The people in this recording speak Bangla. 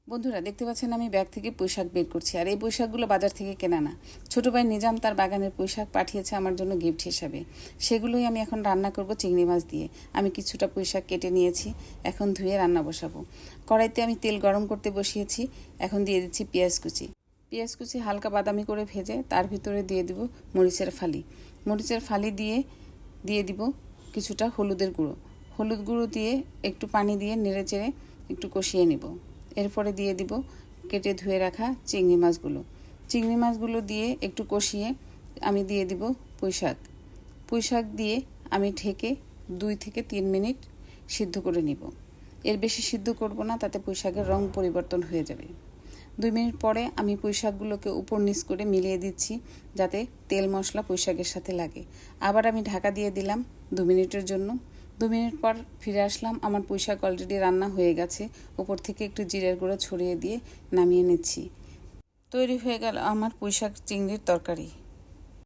বন্ধুরা দেখতে পাচ্ছেন আমি ব্যাগ থেকে পুঁইশাক বের করছি। আর এই পুঁইশাকগুলো বাজার থেকে কেনা না, ছোটো ভাই নিজাম তার বাগানের পুঁইশাক পাঠিয়েছে আমার জন্য গিফট হিসাবে। সেগুলোই আমি এখন রান্না করব চিংড়ি মাছ দিয়ে। আমি কিছুটা পুঁইশাক কেটে নিয়েছি, এখন ধুয়ে রান্না বসাবো। কড়াইতে আমি তেল গরম করতে বসিয়েছি, এখন দিয়ে দিচ্ছি পেঁয়াজ কুচি। পেঁয়াজ কুচি হালকা বাদামি করে ভেজে তার ভিতরে দিয়ে দিব মরিচের ফালি। মরিচের ফালি দিয়ে দিব কিছুটা হলুদের গুঁড়ো। হলুদ গুঁড়ো দিয়ে একটু পানি দিয়ে নেড়ে চেড়ে একটু কষিয়ে নেব। এরপরে দিয়ে দিব কেটে ধুয়ে রাখা চিংড়ি মাছগুলো দিয়ে একটু কষিয়ে আমি দিয়ে দিব পুঁইশাক দিয়ে আমি ঢেকে 2 থেকে 3 মিনিট সিদ্ধ করে নিব। এর বেশি সিদ্ধ করব না, তাতে পুঁইশাকের রং পরিবর্তন হয়ে যাবে। 2 মিনিট পরে আমি পুঁইশাকগুলোকে উপর নিচ করে মিলিয়ে দিচ্ছি, যাতে তেল মশলা পুঁইশাকের সাথে লাগে। আবার আমি ঢাকা দিয়ে দিলাম 2 মিনিটের জন্য। 2 মিনিট পর ফিরে আসলাম, আমার পুঁইশাক অলরেডি রান্না হয়ে গেছে। উপর থেকে একটু জিরের গুঁড়ো ছড়িয়ে দিয়ে নামিয়ে নিচ্ছি। তৈরি হয়ে গেল আমার পুঁইশাক চিংড়ির তরকারি।